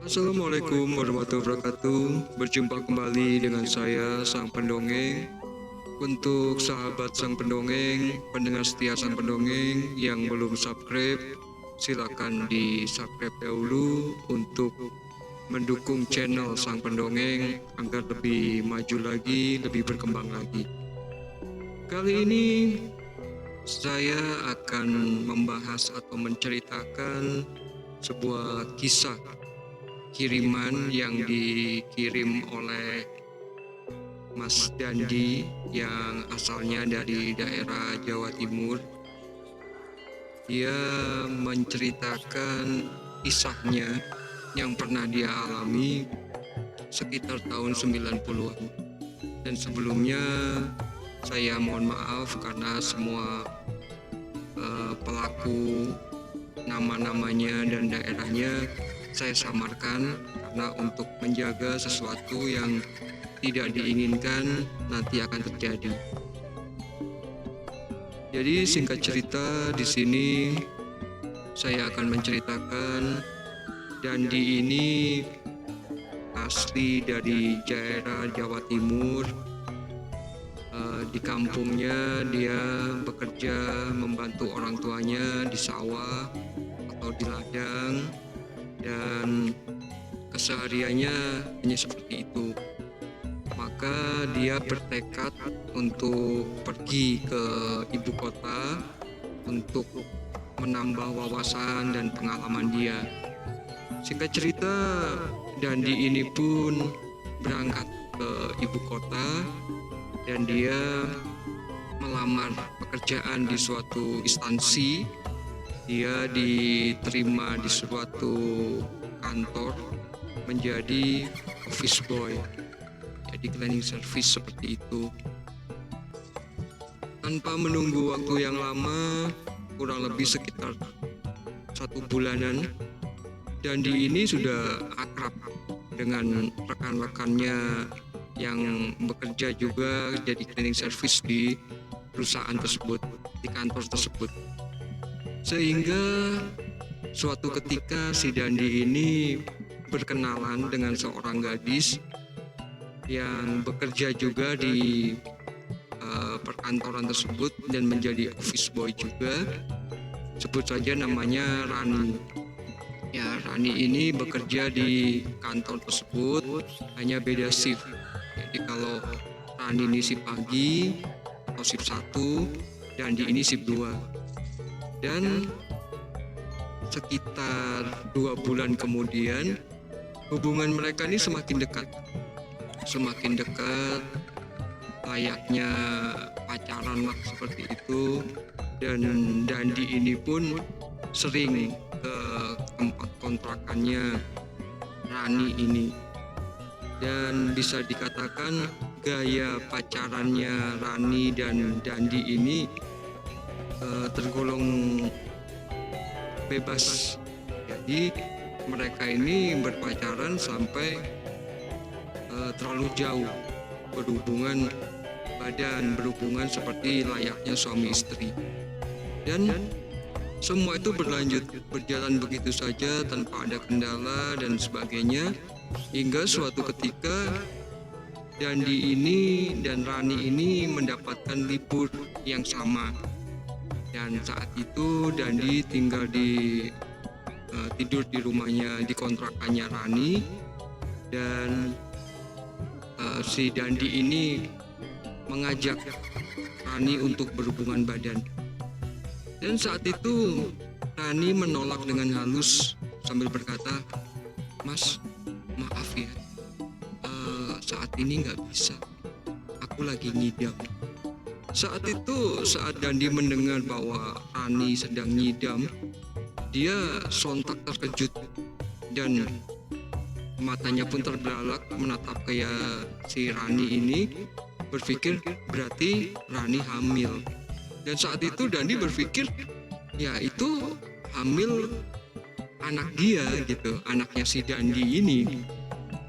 Assalamualaikum warahmatullahi wabarakatuh. Berjumpa kembali dengan saya, Sang Pendongeng. Untuk sahabat Sang Pendongeng, pendengar setia Sang Pendongeng yang belum subscribe, silakan di subscribe dahulu untuk mendukung channel Sang Pendongeng agar lebih maju lagi, lebih berkembang lagi. Kali ini saya akan membahas atau menceritakan sebuah kisah kiriman yang dikirim oleh Mas Dandi yang asalnya dari daerah Jawa Timur. Dia menceritakan kisahnya yang pernah dia alami sekitar tahun 90-an. Dan sebelumnya saya mohon maaf karena semua pelaku nama-namanya dan daerahnya saya samarkan karena untuk menjaga sesuatu yang tidak diinginkan nanti akan terjadi. Jadi singkat cerita di sini saya akan menceritakan Dandi ini asli dari daerah Jawa Timur. Di kampungnya dia bekerja membantu orang tuanya di sawah atau di ladang, dan kesehariannya hanya seperti itu. Maka dia bertekad untuk pergi ke ibu kota untuk menambah wawasan dan pengalaman dia. Singkat cerita, Dandi ini pun berangkat ke ibu kota dan dia melamar pekerjaan di suatu instansi. Dia diterima di suatu kantor menjadi office boy, jadi cleaning service seperti itu. Tanpa menunggu waktu yang lama, kurang lebih sekitar 1 bulanan, Dandi ini sudah akrab dengan rekan-rekannya yang bekerja juga jadi cleaning service di perusahaan tersebut, di kantor tersebut. Sehingga suatu ketika si Dandi ini berkenalan dengan seorang gadis yang bekerja juga di perkantoran tersebut dan menjadi office boy juga. Sebut saja namanya Rani. Ya, Rani ini bekerja di kantor tersebut, hanya beda shift. Jadi kalau Rani ini shift pagi atau shift 1, Dandi ini shift 2. Dan sekitar 2 bulan kemudian hubungan mereka ini semakin dekat, layaknya pacaran lah seperti itu. Dan Dandi ini pun sering ke tempat kontrakannya Rani ini, dan bisa dikatakan gaya pacarannya Rani dan Dandi ini tergolong bebas. Jadi mereka ini berpacaran sampai terlalu jauh, berhubungan badan, berhubungan seperti layaknya suami istri. Dan semua itu berjalan begitu saja tanpa ada kendala dan sebagainya, hingga suatu ketika Dandi ini dan Rani ini mendapatkan libur yang sama. Dan saat itu Dandi tinggal tidur di rumahnya, di kontrakannya Rani, dan si Dandi ini mengajak Rani untuk berhubungan badan. Dan saat itu Rani menolak dengan halus sambil berkata, "Mas, maaf ya, saat ini nggak bisa, aku lagi ngidam." Saat itu, saat Dandi mendengar bahwa Rani sedang ngidam, dia sontak terkejut dan matanya pun terbelalak menatap kayak si Rani ini, berpikir berarti Rani hamil. Dan saat itu Dandi berpikir, ya itu hamil anak dia gitu, anaknya si Dandi ini.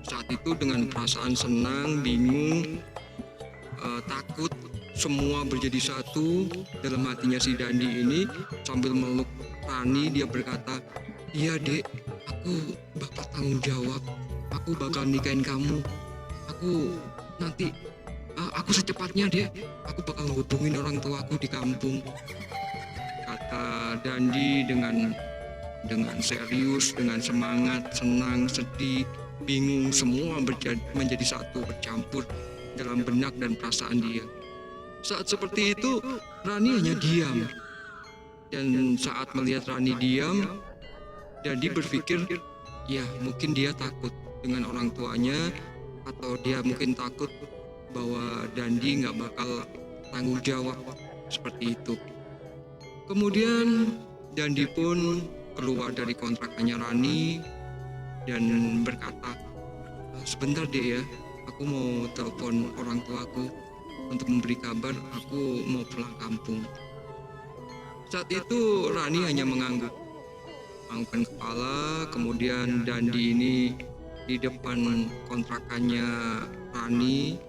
Saat itu dengan perasaan senang, bingung, takut, semua berjadi satu dalam hatinya si Dandi ini. Sambil meluk Rani, dia berkata, "Iya dek, aku bakal bakal tanggung jawab, aku bakal nikahin kamu, aku nanti aku secepatnya deh, aku bakal hubungin orang tuaku di kampung, kata Dandi dengan serius, dengan semangat, senang, sedih, bingung, semua menjadi satu, bercampur dalam benak dan perasaan dia. Saat seperti itu, Rani hanya diam. Dan saat melihat Rani diam, Dandi berpikir, ya mungkin dia takut dengan orang tuanya, atau dia mungkin takut bahwa Dandi nggak bakal tanggung jawab, seperti itu. Kemudian Dandi pun keluar dari kontrakannya Rani dan berkata, sebentar deh ya, aku mau telepon orang tuaku untuk memberi kabar aku mau pulang kampung. Saat itu Rani hanya menganggukkan kepala. Kemudian Dandi ini di depan kontrakannya Rani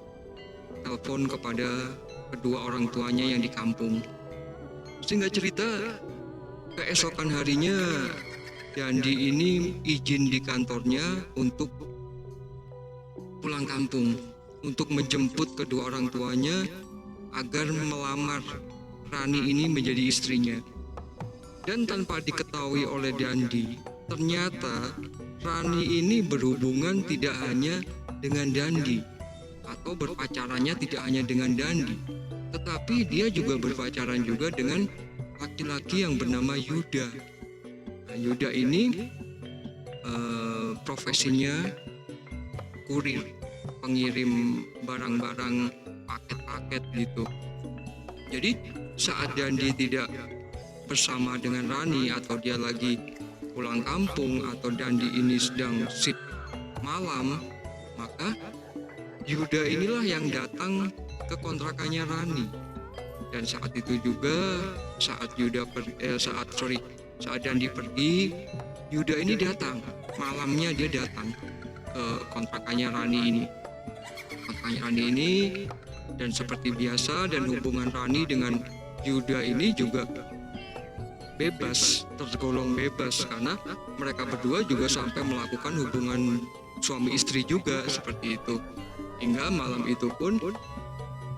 telepon kepada kedua orang tuanya yang di kampung. Singkat cerita, keesokan harinya Dandi ini izin di kantornya untuk pulang kampung, untuk menjemput kedua orang tuanya agar melamar Rani ini menjadi istrinya. Dan tanpa diketahui oleh Dandi, ternyata Rani ini berhubungan tidak hanya dengan Dandi, atau berpacarannya tidak hanya dengan Dandi, tetapi dia juga berpacaran juga dengan laki-laki yang bernama Yuda. Nah, Yuda ini profesinya kurir, pengirim barang-barang, paket-paket gitu. Jadi saat Dandi tidak bersama dengan Rani, atau dia lagi pulang kampung, atau Dandi ini sedang shift malam, maka Yuda inilah yang datang ke kontrakannya Rani. Dan saat itu juga saat Dandi pergi, Yuda ini datang, malamnya dia datang ke kontrakannya Rani ini. Dan seperti biasa, dan hubungan Rani dengan Yuda ini juga bebas, tergolong bebas, karena mereka berdua juga sampai melakukan hubungan suami istri juga, seperti itu. Hingga malam itu pun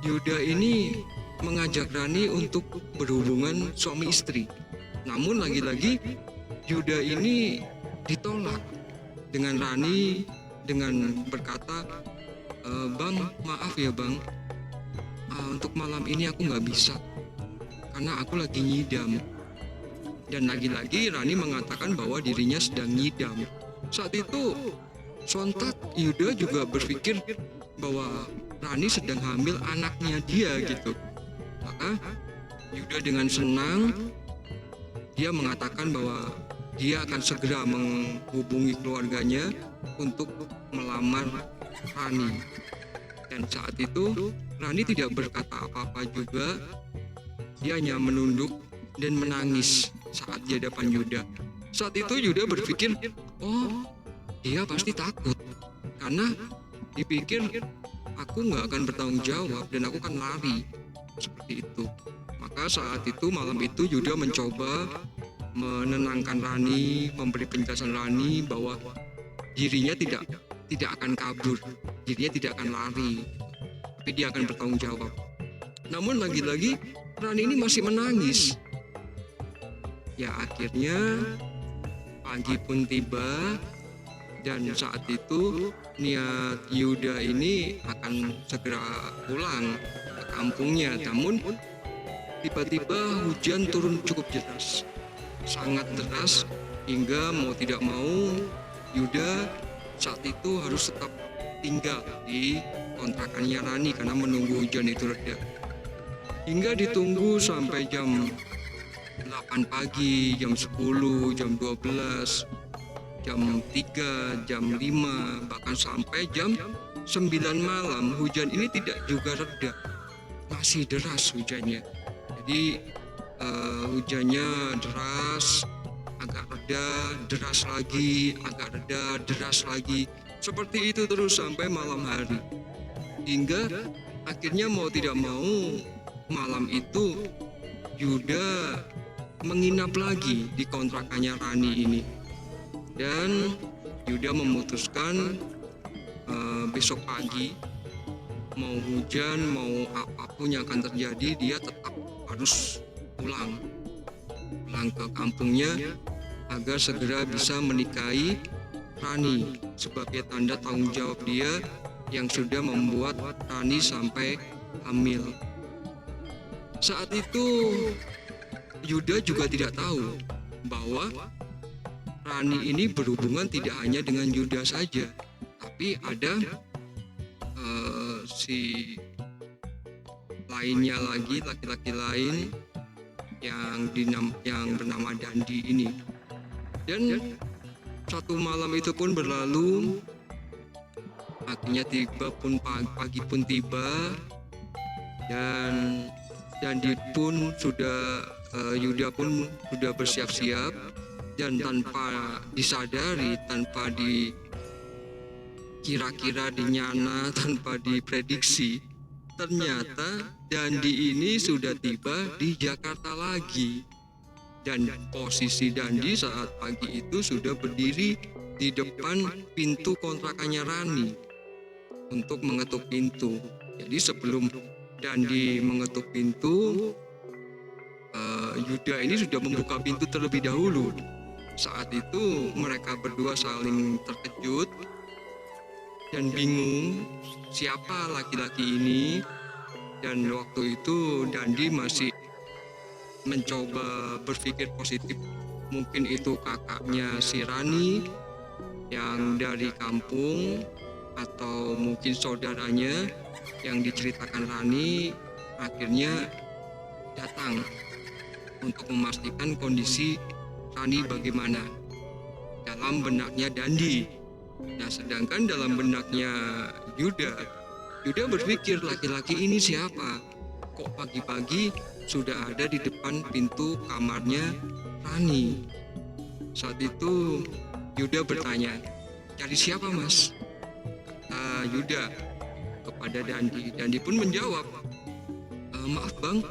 Yuda ini mengajak Rani untuk berhubungan suami istri. Namun lagi-lagi Yuda ini ditolak dengan Rani dengan berkata, Bang, maaf ya bang, untuk malam ini aku nggak bisa karena aku lagi nyidam. Dan lagi-lagi Rani mengatakan bahwa dirinya sedang nyidam. Saat itu sontak Yuda juga berpikir bahwa Rani sedang hamil anaknya dia gitu. Maka Yuda dengan senang dia mengatakan bahwa dia akan segera menghubungi keluarganya untuk melamar Rani. Dan saat itu Rani tidak berkata apa-apa juga. Dia hanya menunduk dan menangis saat di hadapan Yuda. Saat itu Yuda berpikir, oh dia pasti takut karena dipikir aku nggak akan bertanggung jawab dan aku akan lari, seperti itu. Maka saat itu, malam itu, Yuda mencoba menenangkan Rani, memberi penjelasan Rani bahwa dirinya tidak akan kabur, dirinya tidak akan lari, tapi dia akan bertanggung jawab. Namun lagi-lagi Rani ini masih menangis. Ya akhirnya pagi pun tiba, dan saat itu niat Yuda ini akan segera pulang ke kampungnya. Namun tiba-tiba hujan turun cukup deras, sangat deras, hingga mau tidak mau Yuda saat itu harus tetap tinggal di kontrakannya Rani karena menunggu hujan itu reda. Hingga ditunggu sampai jam 8 pagi, jam 10, jam 12, jam 3, jam 5, bahkan sampai jam 9 malam hujan ini tidak juga reda. Masih deras hujannya. Jadi hujannya deras, agak reda, deras lagi, agak reda, deras lagi. Seperti itu terus sampai malam hari. Hingga akhirnya mau tidak mau malam itu Yuda menginap lagi di kontrakannya Rani ini. Dan Yuda memutuskan besok pagi mau hujan mau apapun yang akan terjadi dia tetap harus pulang ke kampungnya agar segera bisa menikahi Rani sebagai tanda tanggung jawab dia yang sudah membuat Rani sampai hamil. Saat itu Yuda juga tidak tahu bahwa Rani ini berhubungan tidak hanya dengan Yuda saja, tapi ada si lainnya lagi, laki-laki lain yang bernama Dandi ini. Dan satu malam itu pun berlalu, akhirnya pagi pun tiba, dan Dandi pun Yuda pun sudah bersiap-siap, dan tanpa disadari, tanpa dikira-kira, dinyana, tanpa diprediksi, ternyata Dandi ini sudah tiba di Jakarta lagi. Dan posisi Dandi saat pagi itu sudah berdiri di depan pintu kontrakannya Rani untuk mengetuk pintu. Jadi sebelum Dandi mengetuk pintu, Yuda ini sudah membuka pintu terlebih dahulu. Saat itu mereka berdua saling terkejut dan bingung siapa laki-laki ini. Dan waktu itu Dandi masih mencoba berpikir positif, mungkin itu kakaknya si Rani yang dari kampung, atau mungkin saudaranya yang diceritakan Rani akhirnya datang untuk memastikan kondisi Rani bagaimana dalam benaknya Dandi. Nah, sedangkan dalam benaknya Yuda berpikir, laki-laki ini siapa? Kok pagi-pagi sudah ada di depan pintu kamarnya Rani? Saat itu Yuda bertanya, "Cari siapa, Mas?" Yuda kepada Dandi. Dandi pun menjawab, "Maaf Bang,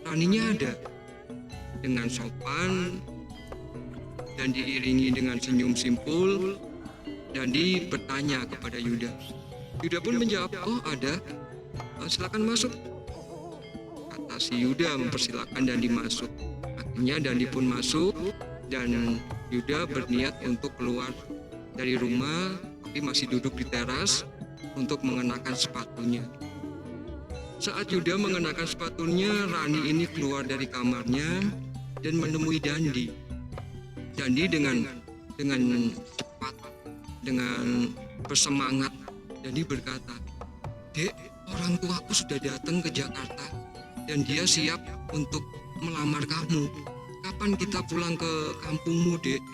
Raninya ada." Dengan sopan dan diiringi dengan senyum simpul, Dandi bertanya kepada Yuda. Yuda pun menjawab, "Oh ada, silakan masuk," kata si Yuda mempersilakan Dandi masuk. Akhirnya Dandi pun masuk dan Yuda berniat untuk keluar dari rumah, tapi masih duduk di teras untuk mengenakan sepatunya. Saat Yuda mengenakan sepatunya, Rani ini keluar dari kamarnya dan menemui Dandi. Dandi dengan cepat, dengan bersemangat, Dandi berkata, "Dek, orang tuaku sudah datang ke Jakarta dan dia siap untuk melamar kamu. Kapan kita pulang ke kampungmu, Dek?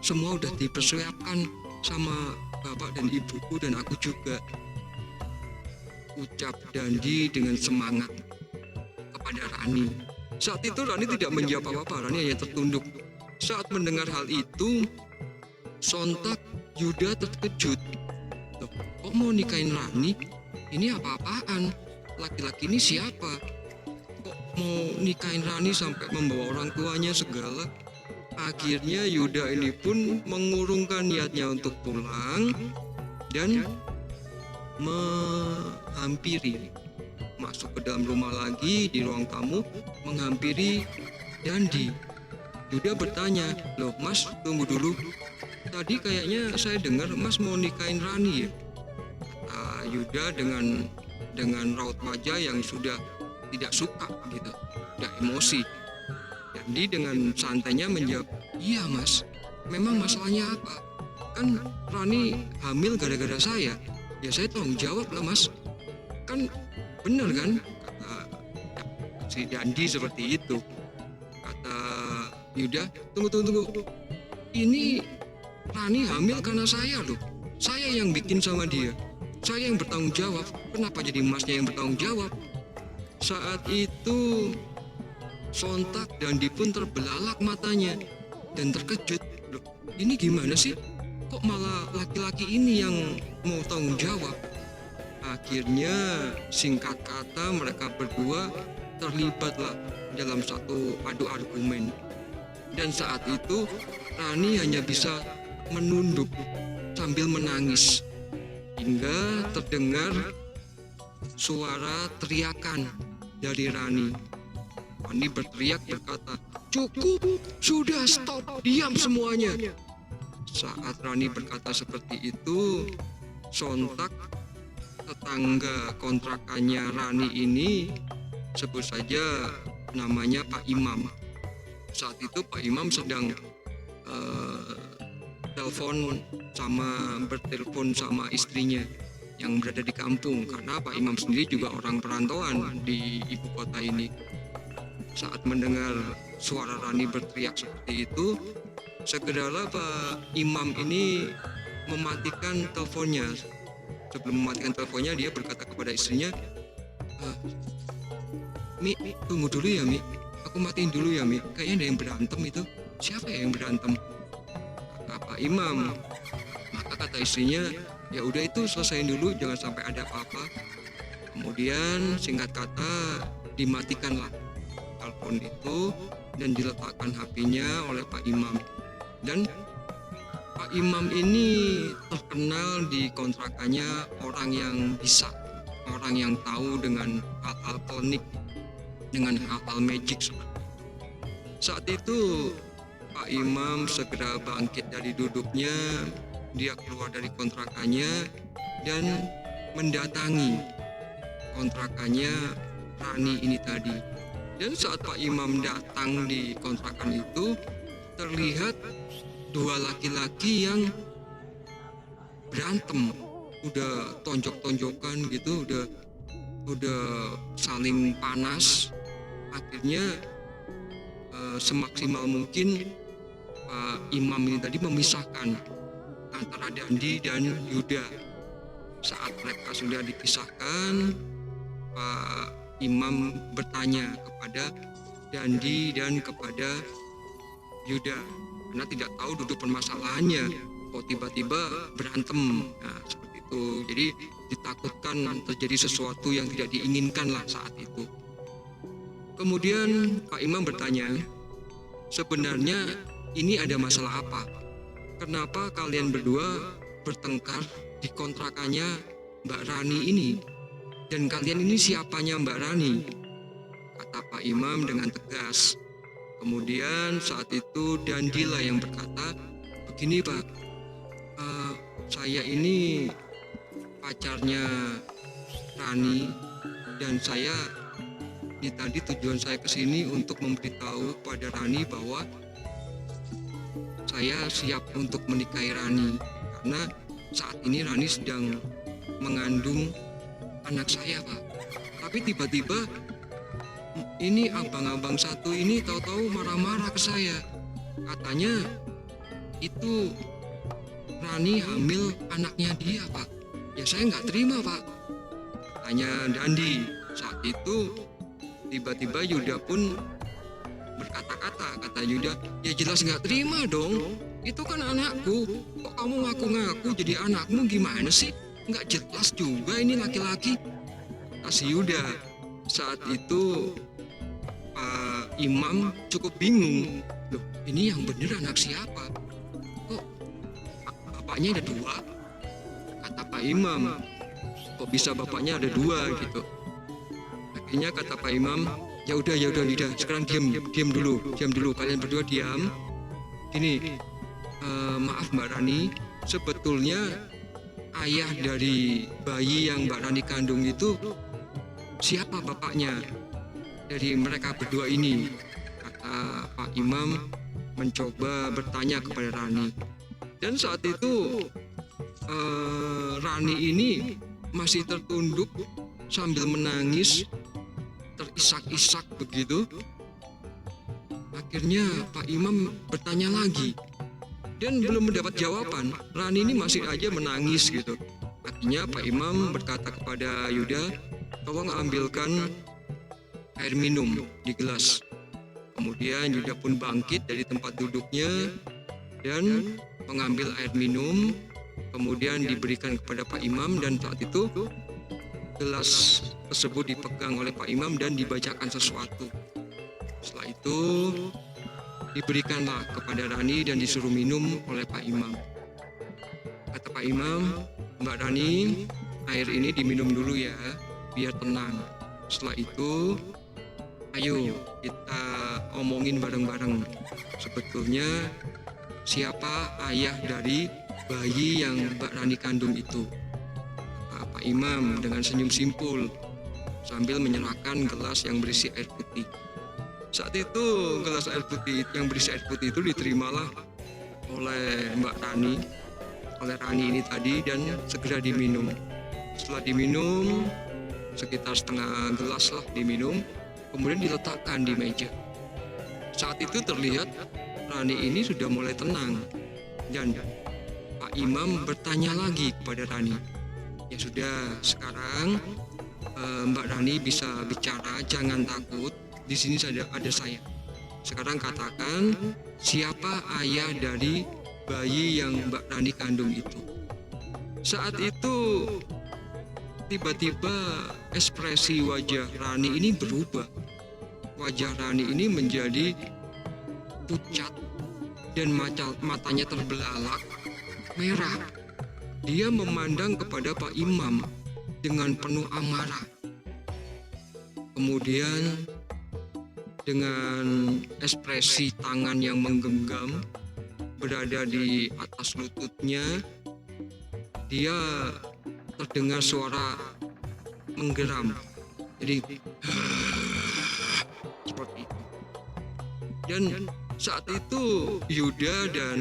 Semua udah dipersiapkan sama bapak dan ibuku dan aku juga," ucap Dandi dengan semangat kepada Rani. Saat itu Rani tidak menjawab apa-apa, Rani hanya tertunduk. Saat mendengar hal itu, sontak Yuda terkejut. "Loh, kok mau nikahin Rani? Ini apa-apaan? Laki-laki ini siapa? Kok mau nikahin Rani sampai membawa orang tuanya segala?" Akhirnya Yuda ini pun mengurungkan niatnya untuk pulang dan menghampiri, masuk ke dalam rumah lagi di ruang tamu, menghampiri Dandi. Yuda bertanya, "Loh Mas, tunggu dulu. Tadi kayaknya saya dengar Mas mau nikahin Rani ya?" Kata Yuda dengan raut wajah yang sudah tidak suka gitu, tidak emosi. Dandi dengan santainya menjawab, "Iya Mas, memang masalahnya apa? Kan Rani hamil gara-gara saya. Ya saya tanggung jawab lah Mas. Kan benar kan?" Kata si Dandi seperti itu. Kata Yuda, tunggu. Ini Rani hamil karena saya loh. Saya yang bikin sama dia. Saya yang bertanggung jawab. Kenapa jadi Masnya yang bertanggung jawab?" Saat itu sontak Dandi pun terbelalak matanya dan terkejut. "Loh, ini gimana sih? Kok malah laki-laki ini yang mau tanggung jawab?" Akhirnya singkat kata mereka berdua terlibatlah dalam satu adu argumen. Dan saat itu Rani hanya bisa menunduk sambil menangis hingga terdengar suara teriakan dari Rani. Rani berteriak berkata, "Cukup, sudah stop, diam semuanya." Saat Rani berkata seperti itu, sontak tetangga kontrakannya Rani ini, sebut saja namanya Pak Imam. Saat itu Pak Imam sedang bertelepon sama istrinya yang berada di kampung, karena Pak Imam sendiri juga orang perantauan di ibu kota ini. Saat mendengar suara Rani berteriak seperti itu, segeralah Pak Imam ini mematikan teleponnya. Sebelum mematikan teleponnya, dia berkata kepada istrinya, "Mi, tunggu dulu ya Mi, aku matiin dulu ya Mi, kayaknya ada yang berantem itu. Siapa ya yang berantem?" Kata Pak Imam. Maka kata istrinya, "Ya udah itu selesaiin dulu, jangan sampai ada apa-apa." Kemudian singkat kata dimatikanlah telepon itu dan diletakkan HP-nya oleh Pak Imam. Dan Pak Imam ini terkenal di kontrakannya orang yang bisa, orang yang tahu dengan hal-hal klinik, dengan hal-hal magic seperti itu. Saat itu Pak Imam segera bangkit dari duduknya, dia keluar dari kontrakannya dan mendatangi kontrakannya Rani ini tadi. Dan saat Pak Imam datang di kontrakan itu, terlihat dua laki-laki yang berantem, udah tonjok-tonjokan gitu, udah saling panas. Akhirnya semaksimal mungkin Pak Imam ini tadi memisahkan antara Dandi dan Yuda. Saat mereka sudah dipisahkan, Pak Imam bertanya kepada Dandi dan kepada Yuda, karena tidak tahu duduk permasalahannya, kok tiba-tiba berantem. Nah, seperti itu. Jadi ditakutkan terjadi sesuatu yang tidak diinginkan lah saat itu. Kemudian Pak Imam bertanya, "Sebenarnya ini ada masalah apa? Kenapa kalian berdua bertengkar di kontrakannya Mbak Rani ini? Dan kalian ini siapanya Mbak Rani?" Kata Pak Imam dengan tegas. Kemudian saat itu Dandila yang berkata, "Begini Pak, saya ini pacarnya Rani dan saya ini tadi tujuan saya ke sini untuk memberitahu pada Rani bahwa saya siap untuk menikahi Rani, karena saat ini Rani sedang mengandung anak saya Pak. Tapi tiba-tiba ini abang-abang satu ini tahu-tahu marah-marah ke saya. Katanya itu Rani hamil anaknya dia Pak. Ya saya nggak terima Pak." Tanya Dandi. Saat itu tiba-tiba Yuda pun berkata-kata, kata Yuda, "Ya jelas nggak terima dong. Itu kan anakku. Kok kamu ngaku-ngaku jadi anakmu, gimana sih? Nggak jelas juga ini laki-laki." Kata si Yuda. Saat itu Pak Imam cukup bingung. Loh, ini yang bener anak siapa? Kok bapaknya ada dua? Kata Pak Imam, "Kok bisa bapaknya ada dua?" gitu. Akhirnya kata Pak Imam, ya udah Yuda, sekarang diam dulu, kalian berdua diam. Gini, maaf Mbak Rani, sebetulnya ayah dari bayi yang Mbak Rani kandung itu siapa bapaknya dari mereka berdua ini? Kata Pak Imam mencoba bertanya kepada Rani. Dan saat itu Rani ini masih tertunduk sambil menangis, terisak-isak begitu. Akhirnya Pak Imam bertanya lagi dan belum mendapat jawaban. Rani ini masih aja menangis gitu. Akhirnya Pak Imam berkata kepada Yuda, "Tolong ambilkan air minum di gelas." Kemudian Yuda pun bangkit dari tempat duduknya dan mengambil air minum, kemudian diberikan kepada Pak Imam, dan saat itu gelas tersebut dipegang oleh Pak Imam dan dibacakan sesuatu. Setelah itu diberikanlah kepada Rani dan disuruh minum oleh Pak Imam. Kata Pak Imam, Mbak Rani, air ini diminum dulu ya, biar tenang. Setelah itu, ayo kita omongin bareng-bareng. Sebetulnya siapa ayah dari bayi yang Mbak Rani kandung itu? Kata Pak Imam dengan senyum simpul sambil menyerahkan gelas yang berisi air putih. Saat itu gelas air putih yang berisi air putih itu diterimalah oleh Mbak Rani, oleh Rani ini tadi, dan segera diminum. Setelah diminum, sekitar setengah gelas lah diminum, kemudian diletakkan di meja. Saat itu terlihat Rani ini sudah mulai tenang, dan Pak Imam bertanya lagi kepada Rani, ya sudah, sekarang Mbak Rani bisa bicara, jangan takut, di sini ada saya. Sekarang katakan, siapa ayah dari bayi yang Mbak Rani kandung itu? Saat itu tiba-tiba ekspresi wajah Rani ini berubah. Wajah Rani ini menjadi pucat dan matanya terbelalak merah. Dia memandang kepada Pak Imam dengan penuh amarah. Kemudian dengan ekspresi tangan yang menggenggam berada di atas lututnya, dia terdengar suara menggeram. Jadi seperti itu. Dan saat itu Yuda dan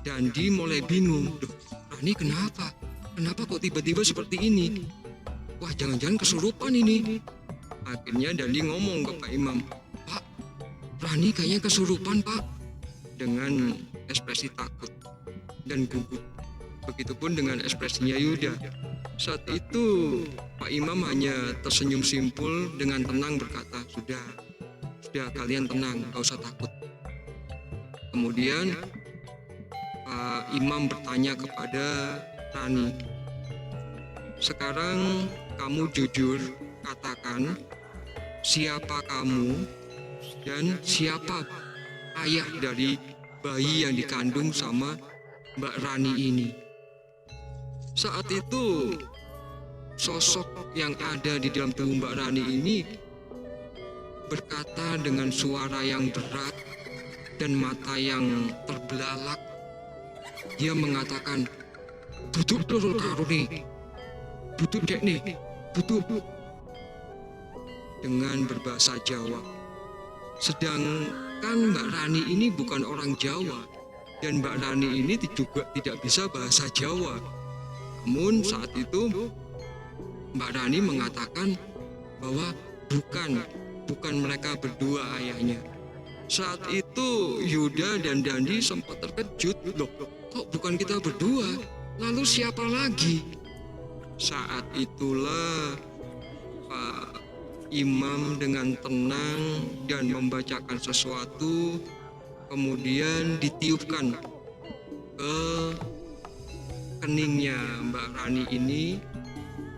Dandi mulai bingung. Duh, Rani kenapa? Kenapa kok tiba-tiba seperti ini? Wah, jangan-jangan kesurupan ini. Akhirnya Dandi ngomong ke Pak Imam, Pak, Rani kayaknya kesurupan, Pak. Dengan ekspresi takut dan gugup. Begitupun dengan ekspresinya Yuda. Saat itu Pak Imam hanya tersenyum simpul dengan tenang berkata, sudah kalian tenang, gak usah takut. Kemudian Pak Imam bertanya kepada Rani, sekarang kamu jujur katakan siapa kamu dan siapa ayah dari bayi yang dikandung sama Mbak Rani ini. Saat itu sosok yang ada di dalam tubuh Mbak Rani ini berkata dengan suara yang berat dan mata yang terbelalak. Dia mengatakan, tutup dulu Karuni, tutup dek nih, tutup, dengan berbahasa Jawa. Sedangkan Mbak Rani ini bukan orang Jawa, dan Mbak Rani ini juga tidak bisa bahasa Jawa. Namun saat itu Mbak Rani mengatakan bahwa bukan mereka berdua ayahnya. Saat itu Yuda dan Dandi sempat terkejut, loh kok bukan kita berdua, lalu siapa lagi? Saat itulah Pak Imam dengan tenang dan membacakan sesuatu, kemudian ditiupkan ke keningnya Mbak Rani ini,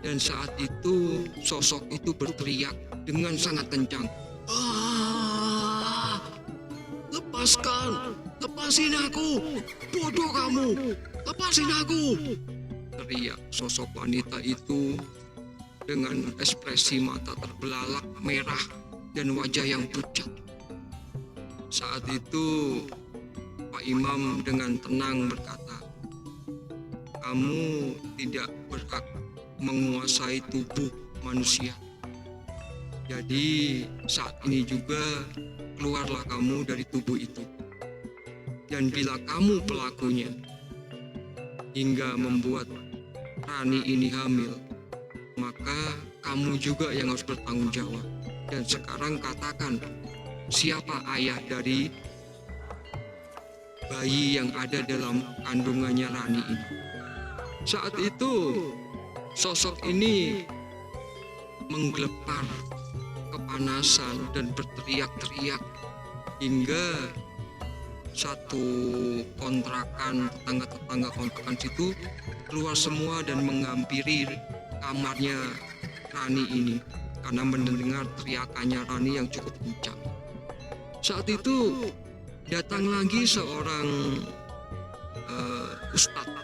dan saat itu sosok itu berteriak dengan sangat kencang, "Ah, lepasin aku, bodoh kamu, lepasin aku!" teriak sosok wanita itu dengan ekspresi mata terbelalak merah dan wajah yang pucat. Saat itu Pak Imam dengan tenang berkata, kamu tidak berhak menguasai tubuh manusia. Jadi saat ini juga keluarlah kamu dari tubuh itu. Dan bila kamu pelakunya hingga membuat Rani ini hamil, maka kamu juga yang harus bertanggung jawab. Dan sekarang katakan, siapa ayah dari bayi yang ada dalam kandungannya Rani ini? Saat itu sosok ini menggelepar kepanasan dan berteriak-teriak hingga satu tetangga kontrakan situ keluar semua dan menghampiri kamarnya Rani ini karena mendengar teriakannya Rani yang cukup kencang. Saat itu datang lagi seorang ustadz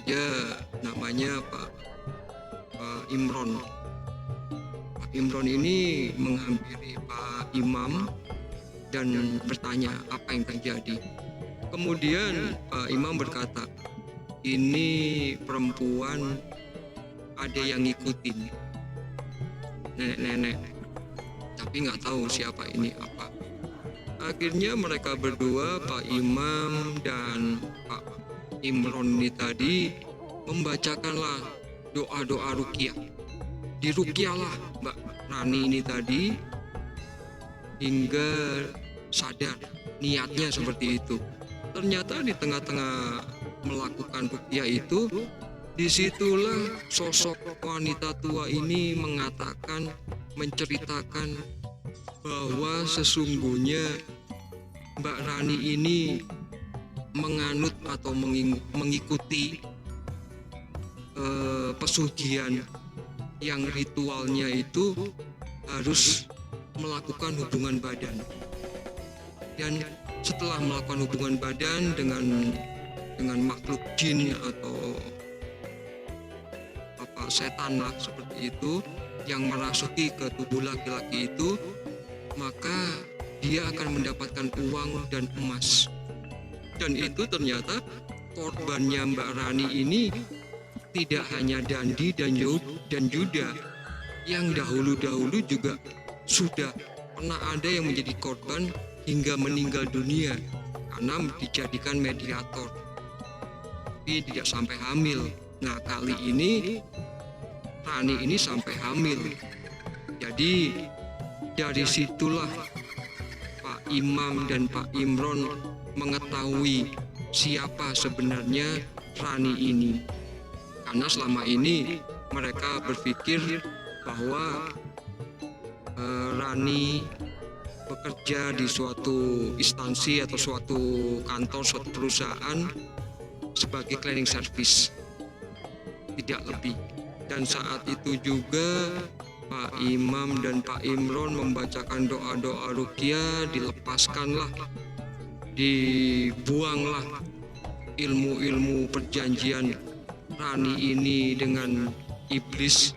saja namanya Pak Imron. Pak Imron ini menghampiri Pak Imam dan bertanya apa yang terjadi. Kemudian Pak Imam berkata, ini perempuan ada yang ngikutin, nenek-nenek, tapi nggak tahu siapa ini apa. Akhirnya mereka berdua, Pak Imam dan Pak Imron ini tadi, membacakanlah doa-doa ruqyah. Diruqyahlah Mbak Rani ini tadi hingga sadar niatnya seperti itu. Ternyata di tengah-tengah melakukan ruqyah itu, disitulah sosok wanita tua ini mengatakan, menceritakan bahwa sesungguhnya Mbak Rani ini menganut atau mengikuti pesugihan yang ritualnya itu harus melakukan hubungan badan. Dan setelah melakukan hubungan badan dengan makhluk jin atau setan lah seperti itu yang merasuki ke tubuh laki-laki itu, maka dia akan mendapatkan uang dan emas. Dan itu ternyata korbannya Mbak Rani ini tidak hanya Dandi dan Yuda, yang dahulu-dahulu juga sudah pernah ada yang menjadi korban hingga meninggal dunia karena dijadikan mediator, tapi tidak sampai hamil. Nah, kali ini Rani ini sampai hamil. Jadi dari situlah Pak Imam dan Pak Imron mengetahui siapa sebenarnya Rani ini. Karena selama ini mereka berpikir bahwa Rani bekerja di suatu instansi atau suatu kantor, suatu perusahaan sebagai cleaning service, tidak lebih. Dan saat itu juga Pak Imam dan Pak Imron membacakan doa-doa ruqyah, dilepaskanlah, dibuanglah ilmu-ilmu perjanjian Rani ini dengan iblis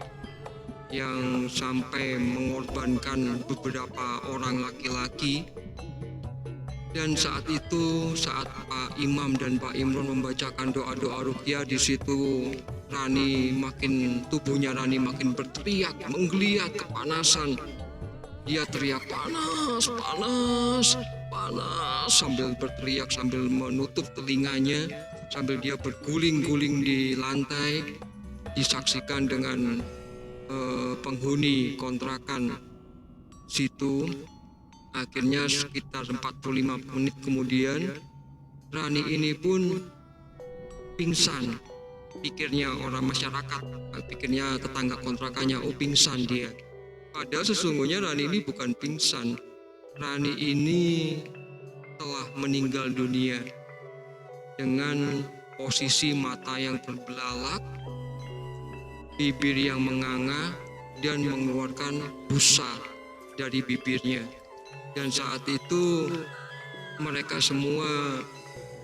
yang sampai mengorbankan beberapa orang laki-laki. Dan saat itu, saat Pak Imam dan Pak Imron membacakan doa-doa ruqyah, di situ tubuhnya Rani makin berteriak, menggeliat, kepanasan. Dia teriak panas, panas, panas, sambil berteriak, sambil menutup telinganya, sambil dia berguling-guling di lantai. Disaksikan dengan penghuni kontrakan situ. Akhirnya sekitar 45 menit kemudian Rani ini pun pingsan. Pikirnya orang masyarakat, pikirnya tetangga kontrakannya, oh pingsan dia. Padahal sesungguhnya Rani ini bukan pingsan. Rani ini telah meninggal dunia dengan posisi mata yang terbelalak, bibir yang menganga, dan mengeluarkan busa dari bibirnya. Dan saat itu mereka semua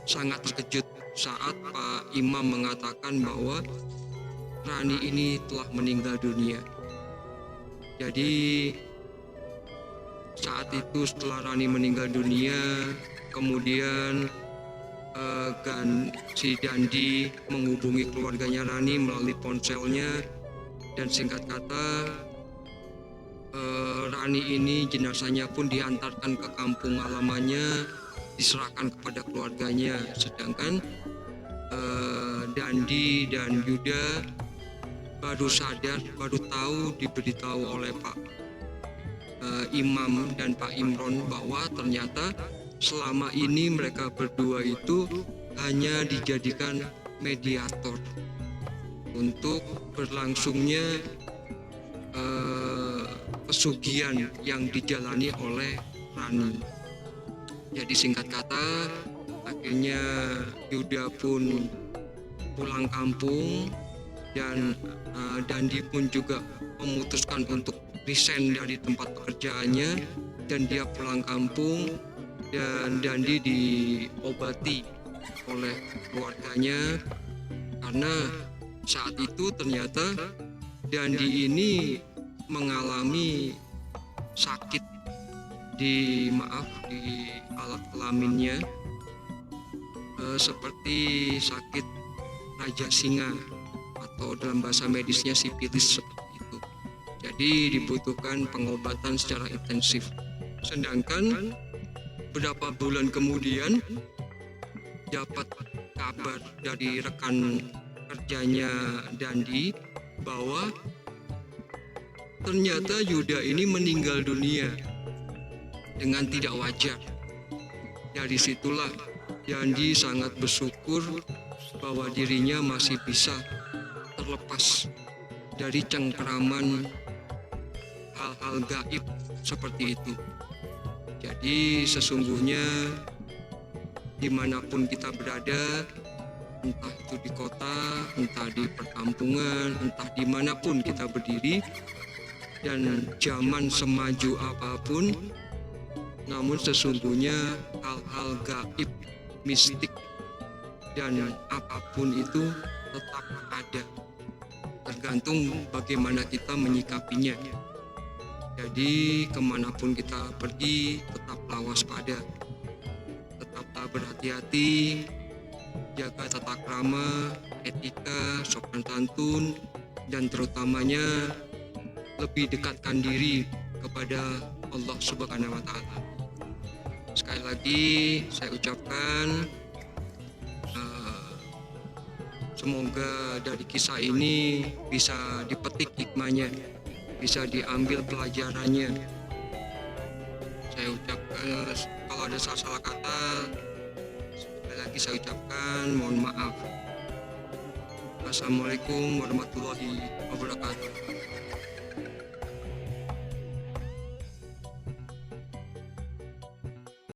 sangat terkejut saat Pak Imam mengatakan bahwa Rani ini telah meninggal dunia. Jadi saat itu setelah Rani meninggal dunia, kemudian si Dandi menghubungi keluarganya Rani melalui ponselnya, dan singkat kata Rani ini jenazahnya pun diantarkan ke kampung halamannya, diserahkan kepada keluarganya. Sedangkan Dandi dan Yuda baru sadar, baru tahu, diberitahu oleh Pak Imam dan Pak Imron bahwa ternyata selama ini mereka berdua itu hanya dijadikan mediator untuk berlangsungnya pesugihan yang dijalani oleh Rani. Jadi singkat kata, akhirnya Yuda pun pulang kampung, dan Dandi pun juga memutuskan untuk resign dari tempat pekerjaannya, dan dia pulang kampung, dan Dandi diobati oleh keluarganya karena saat itu ternyata Dandi ini mengalami sakit di alat kelaminnya, seperti sakit raja singa atau dalam bahasa medisnya sifilis seperti itu. Jadi dibutuhkan pengobatan secara intensif. Sedangkan beberapa bulan kemudian dapat kabar dari rekan kerjanya Dandi bahwa ternyata Yuda ini meninggal dunia dengan tidak wajar. Dari situlah Dandi sangat bersyukur bahwa dirinya masih bisa terlepas dari cengkeraman hal-hal gaib seperti itu. Jadi sesungguhnya dimanapun kita berada, entah itu di kota, entah di perkampungan, entah dimanapun kita berdiri, dan zaman semaju apapun, namun sesungguhnya hal-hal gaib, mistik, dan apapun itu tetap ada, tergantung bagaimana kita menyikapinya. Jadi kemanapun kita pergi, tetaplah waspada, tetaplah berhati-hati, jaga tata krama, etika, sopan santun, dan terutamanya lebih dekatkan diri kepada Allah Subhanahu wa Ta'ala. Sekali lagi saya ucapkan semoga dari kisah ini bisa dipetik hikmahnya, bisa diambil pelajarannya. Saya ucapkan kalau ada salah kata, sekali lagi saya ucapkan mohon maaf. Assalamualaikum warahmatullahi wabarakatuh.